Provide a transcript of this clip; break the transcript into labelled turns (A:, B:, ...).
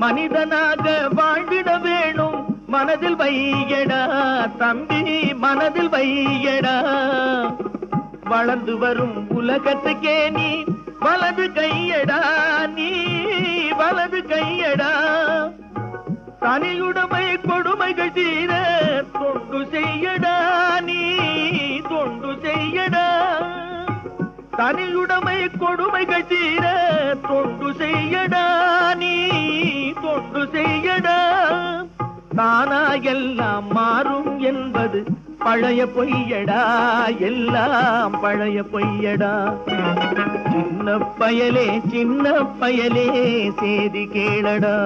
A: மனிதனாக வாழ்ந்திட வேணும் மனதில் வையடா தம்பி மனதில் வையடா வளர்ந்து வரும் உலகத்துக்கே நீ வலது கையடா நீ வலது கையடா தனியுடைமை கொடுமைகள் தீர தொண்டு செய்யடா நீ தொண்டு செய்யடா தனியுடைமை கொடுமைகள் தீர தொண்டு செய்யடா நீ தொண்டு செய்யடா தானா எல்லாம் மாறும் என்பது பழைய பொய்யடா எல்லாம் பழைய பொய்யடா சின்ன பயலே சேதி கேளடா